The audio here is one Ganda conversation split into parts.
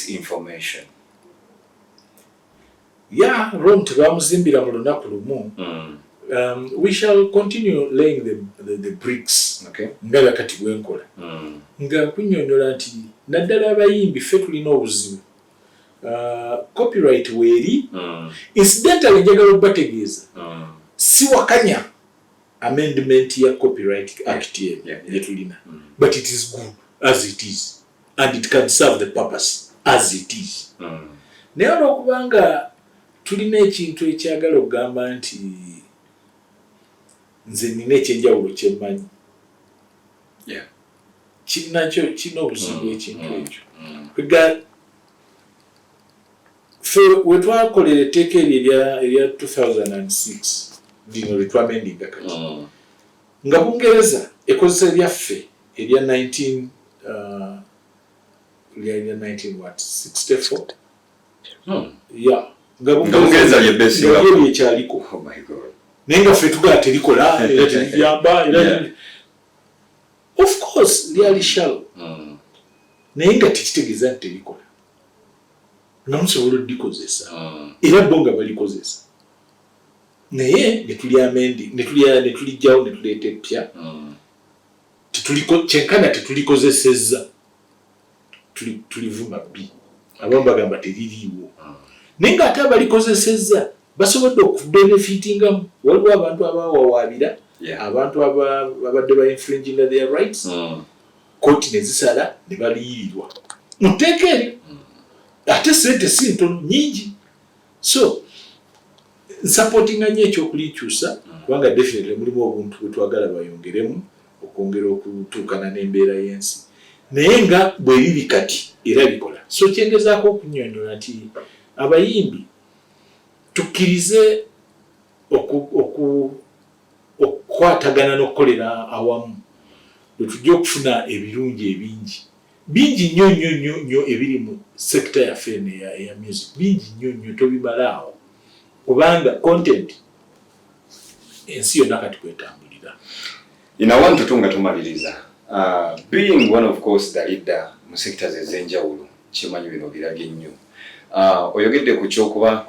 information. Yeah, Rome tebamuzimbira mu lunaku lumu. We shall continue laying the bricks. Okay. Nga kati bwenkola. Nga kunnyonnyola nti naddala abayimbi ffe tulina obuzibu. Copyright weeri. Incidentally njagala okubategeeza. Si wakanya amendment ya Copyright Act ye tulina. But it is good as it is. And it can serve the purpose as it is. Naye olwokubanga tulina ekintu ekyagala okugamba nti nze nina ekyenjawulo kyemmanyi. Kirina obuzibu ekintu ekyo. Ffe we twakolera etteeka erya 2006 lino lye twamendinga kati. Nga Bungereza ekozesa eryaffe erya 1964. Yeah. Nga Bungereza lye ekyaliko. Oh my God. Naye nga ffe tugala terikola era teriyamba era of course lyali shallow. Naye nga tekitegeeza nti terikola. Nga musobola oddikozesa. Era bo nga balikozesa. Naye netulijjawo netuleeta epya. Kyenkana tetulikozesezza. Tulivuma bbi. Abamu bagamba teririiwo. Naye nga ate abalikozesezza basobodde okubenefitingamu. Waliwo abantu abawawaabira, abantu abadde ba infringing their rights, kooti ne zisala ne baliyirirwa. Muteeka eri. Ate sente si ntono nyingi. So, supportinga nnyo ekyokulikyusa, kubanga definitely mulimu obuntu bwe twagala bayongeremu okwongera okutuukana n'embeera y'ensi. Naye nga bwe biri kati era bikola. So kyengezaako okunnyonnyola nti abayimbi tukkirize okukwatagana n'okukolera awamu lwe tujja okufuna ebirungi ebingi. Bingi nnyo ebiri mu sekita yaffe eya music. Bingi nnyo tobimalaawo. Kubanga content ensi yonna kati kwetambulira. Inawantu tutunga tumaliriza. Being one of course the leader mu sectors ez'enjawulo kimanyi bino birage nnyo. Oyogedde ku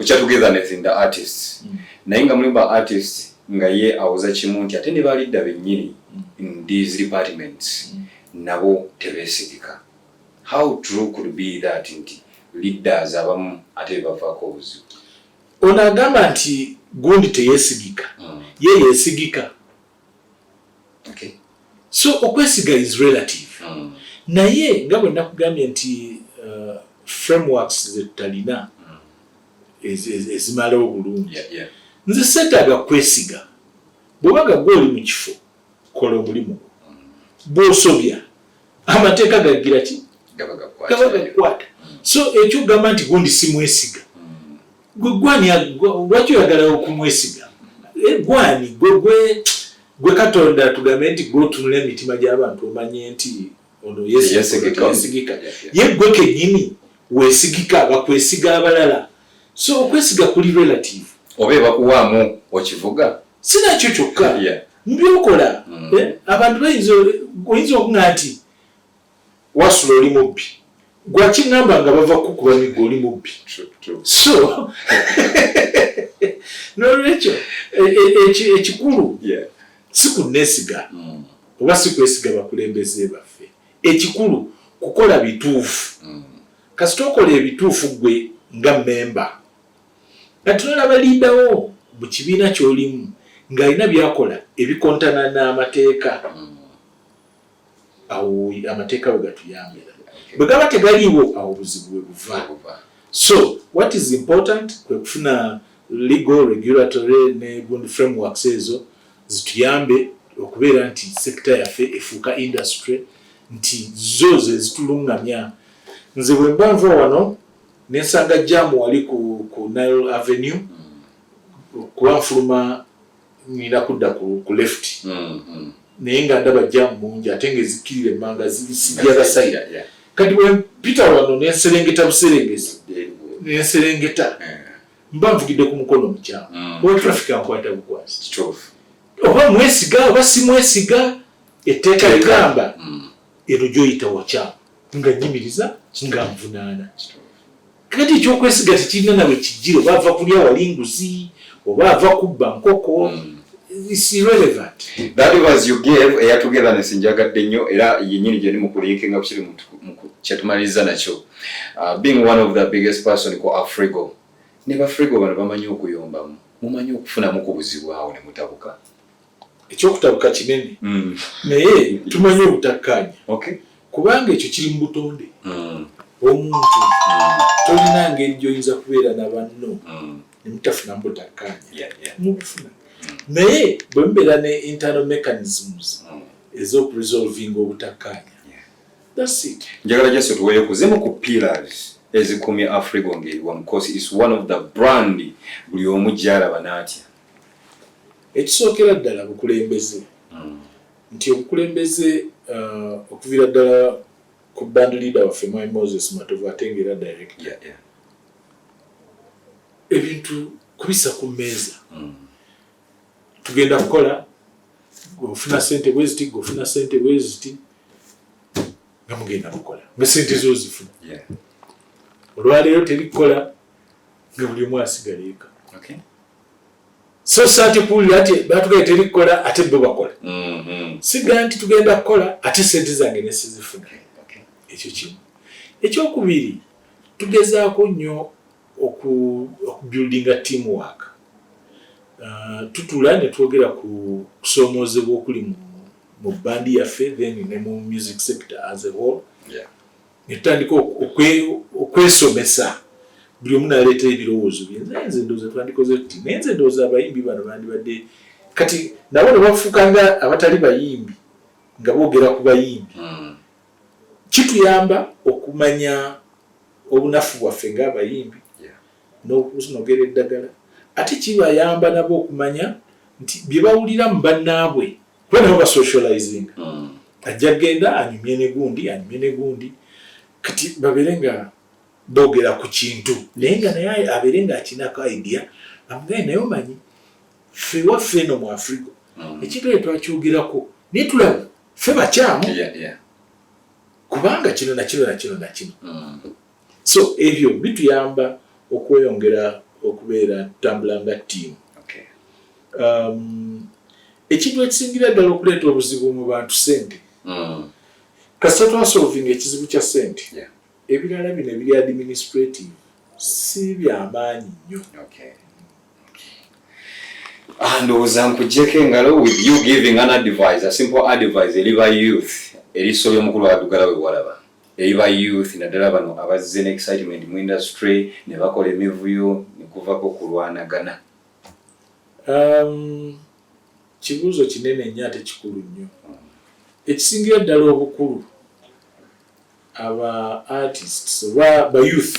togetherness in the artists. Naye nga mulimba artists nga ye awuza kimu nti ate ne balidda bennyini in these departments nabo tebeesigika. How true could be that nti leaders abamu ate bavaako obuzibu? Ono agamba nti gundi teyeesigika. Ye yeesigika. Okay. So okwesiga is relative. Naye nga bwe nakugambye nti frameworks zetutalina ezimalawo bulungi. Nze seetaaga kwesiga. Bw'obaga gw'oli mu kifo kola omulimu. Bw'osobya amateeka gagira ki? Gaba gakwata. So ekyo gamba nti gundi simwesiga. Gwani lwaki oyagala okumwesiga? Gwani gwe Katonda tugambe nti gw'otunula emitima gy'abantu omanye nti ono yesigika. Ye gwe kennyini weesigika bakwesiga abalala. So okwesiga kuli relative. Oba bakuwaamu okivuga? Sinakyo kyokka. Mbyokola. Abantu oyinza okuŋŋa nti Wassula oli mubbi. Gwakiŋŋamba nga bava kukuba miggo oli mubbi. So n'olwekyo ekikulu si kunneesiga oba si kwesiga bakulembeze baffe. Ekikulu kukola bituufu. Kasita okola ebituufu gwe nga memba. Kati n'abalindawo mu kibiina ky'olimu ng'alina byakola ebikontana n'amateeka. Awo amateeka bwe gatuyambira. Bwe gaba tegaliiwo awo obuzibu bwe buva. So what is important kwe kufuna legal, regulatory ne gundi frameworks ezo zituyambe okubeera nti sekita yaffe efuuka industry nti zo ze zitulungamya. Nze bwe mba nva wano nensanga jamu wali ku Nile Avenue kuba nfuluma nina kudda ku left. Naye nga ndaba jamu mungi ate ng'ezikirira emmanga zibisijjaga sayida. Kati bwe mpita wano nenserengeta buserengezi nenserengeta mba nvugidde ku mukono mukyamu. Owa traffic ankwata bukwasi. Oba mwesiga oba si mwesiga etteeka ligamba eno gy'oyita wakyamu. nga nyimiriza nga nvunaana. Kati ekyokwesiga tekirina nawe kijjiro bava kulya wali nguzi oba ava kubba nkoko. It's irrelevant. That was you gave a togetherness njagadde nnyo era yennyini gye ndi mu kulinkinga kukiri mu kyetumaliriza nakyo. Being one of the biggest person ko Afrigo. Ne Afrigo bano bamanyi okuyombamu. Mumanyi okufunamu ku buzibu awo ne mutabuka. Ekyokutabuka kinene. Naye tumanyi obutakkaanya. Okay. Kubanga ekyo kiri mu butonde. Omuntu tolina ngeri gy'oyinza kubeera na banno ne mutafuna butakkaanya. Mubufuna. Naye bwe mbeera ne internal mechanisms ez'okuresolvinga obutakkaanya. That's it. Njagala just tuweeyo kuzemu ku pillars ezikumye Afrigo ngeri wamu because it's one of the brand buli omu gy'alaba n'atya. Ekisookera ddala bukulembeze. Nti obukulembeze okuviira ddala ku band leader waffe Mwai Moses Matovu atengera director. Ebintu kubisa ku mmeeza. Tugenda kukola gofuna sente bweziti gofuna sente bweziti nga mugenda kukola nga sente zo zifuna. Olwaleero terikola nga buli omu asigala eka. So sante kuwulira ati batugaye terikola ate bo bakola. Siga nti tugenda kukola ate sente zange ne sizifuna. Ekyo kimu. Ekyokubiri tugezaako nnyo okubuildinga teamwork. Tutula ne twogera ku kusomoozebwa okuli mu bandi yaffe then ne mu music sector as a whole. Ne tutandika okwesomesa buli omu n'aleeta ebirowoozo bye. Nze ndowooza twandikoze tuti naye nze ndowooza abayimbi bano bandibadde kati nabo ne bafuuka nga abatali bayimbi nga boogera ku bayimbi. Kituyamba okumanya obunafu bwaffe ng'abayimbi n'okunogera eddagala. Ate kibayamba nabo okumanya nti bye bawulira mu bannaabwe kuba nabo basocializing. Ajja genda anyumye ne gundi kati babeere nga boogera ku kintu naye nga naye abeere nga akinako idea amugaye naye omanyi ffe waffe eno mu Afrigo ekintu ekyo twakyogerako naye tulaba ffe bakyamu kubanga kino na kino. So ebyo bituyamba okweyongera okubeera tutambula nga team. Ekintu ekisingira ddala okuleeta obuzibu mu bantu sente. Kasita twasolvinga ekizibu kya sente ebirala bino ebiri administrative si byamaanyi nnyo. Ndowooza nkuggyeko engalo with you giving an advice, a simple advice eri ba youth erisobya omukulu addugala we walaba. Eba youth naddala bano abazze ne excitement mu industry ne bakola emivuyo ne kuvako kulwanagana. Kibuuzo kinene nnyo ate kikulu nnyo. Ekisingira ddala obukulu aba artists oba ba youth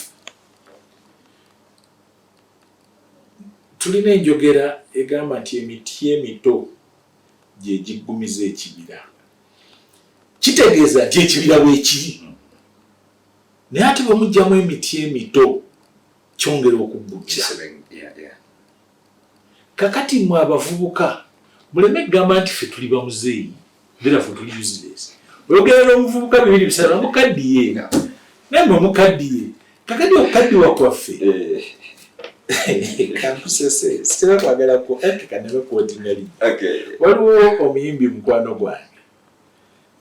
tulina enjogera egamba nti emiti emito gye giggumiza ekibira. Kitegeeza nti ekibira bwekiri. Naye ate bwe mugyamu emiti emito kyongera okubbukya. Kakati mwe abavubuka muleme kugamba nti ffe tuli bamuzeeyi era ffe tuli useless. Oyogera n'omuvubuka bibiri bisala mukaddiye naye mwe mukaddiye kakati okukaddiwa kwaffe kamusese sitera kwagala ku kanebe kwotinga linnyo. Waliwo omuyimbi mukwano gwange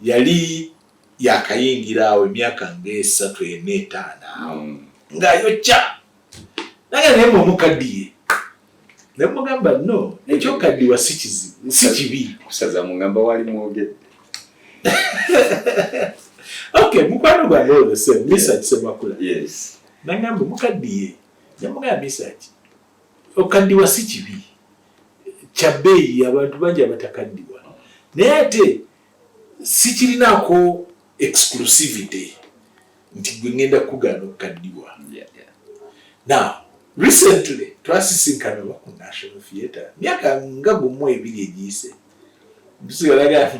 yali yakayingira awo emyaka nga 3 4 5 ng'ayokya naye naye omukaddiye ne mugamba no ekyokaddiwa si kizibu si kibi kusaza mungamba wali mwogedde. Mukwano gwange olose Mesach semakula. Nangamba mukaddiye namugamba Mesach okaddiwa si kibi kya bbeeyi abantu bangi abatakaddiwa naye ate sikirinaako exclusivity nti gwe ngenda kugaana okukaddiwa. Now recently twasisinkana ku National Theatre myaka nga 12 egiyise tusigalaga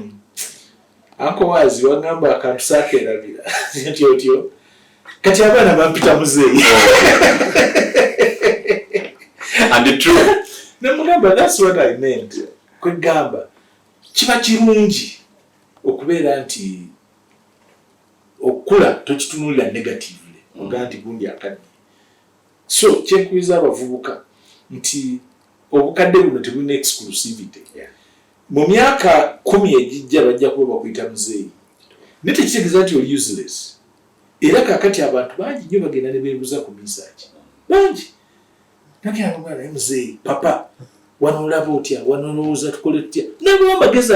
Uncle Wazi wangamba akantu sakeerabira otyo kati abaana bampita muzeeyi. And the truth nemugamba that's what I meant. Kwegamba kiba kirungi okubeera nti okula tokitunulira negatively oga nti gundi akadde. So kyenkwiza abavubuka nti obukadde buno tebulina exclusivity. Mu myaka 10 ejijja bajja kuba bakuyita muzeeyi naye tekitegeeza nti oli useless. Era kakati abantu bangi nnyo bagenda ne beebuuza ku Mesach bangi nagenda omwana naye muzeeyi papa wano olaba otya wano olowooza tukole tutya nabawa amagezi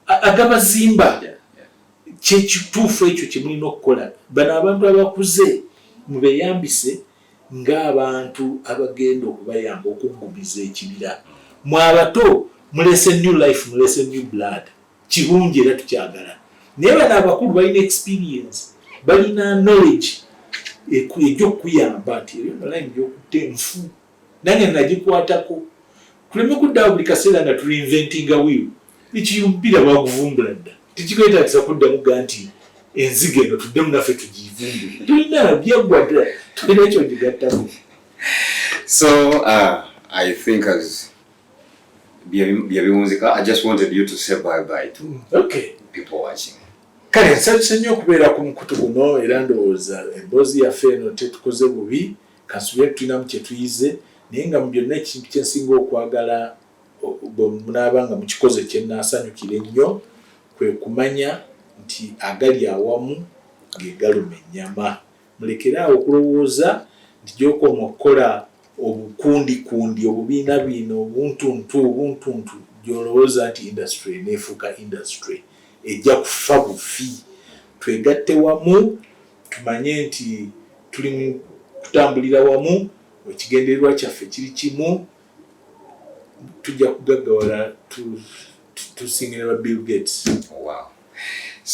agabazimba. Kyekituufu ekyo kye mulina okukola. Bano abantu abakuze mubeeyambise ng'abantu abagenda okubayamba okuggumiza ekibira. Mwe abato mulese new life, mulese new blood. Kirungi era tukyagala. Naye bano abakulu balina experience, balina knowledge egy'okuyamba nti ebyo line by'okutta enfu nange nagikwatako. Tuleme kuddawo buli kaseera nga tulinventinga wheel. Ekiyumpira baguvumbula dda. Tekikwetaagisa kuddamu ga nti enzige eno tuddemu naffe tugivumbule. Tulina byeggwa ddala. Tulina ekyo gigattako. So I think as Biabunzika, I just wanted you to say bye-bye to people watching. Kale nsanyuse nnyo okubeera ku mukutu guno era ndowooza emboozi yaffe eno tetukoze bubi kasubire tulinamu kye tuyize naye nga mu byonna ekintu kye nsinga okwagala bwe munaaba nga mukikoze kye nnaasanyukira ennyo kwe kumanya nti agali awamu ge galuma ennyama. Mulekeraawo okulowooza nti gy'okoma okukola obukundikundi obubiinabiina obuntuntu gy'olowooza nti industry eneefuuka industry ejja kufa bufi. Twegatte wamu tumanye nti tutambulira wamu ekigendererwa kyaffe kiri kimu tujja kugaggawala tusingira ba Bill Gates. Wow.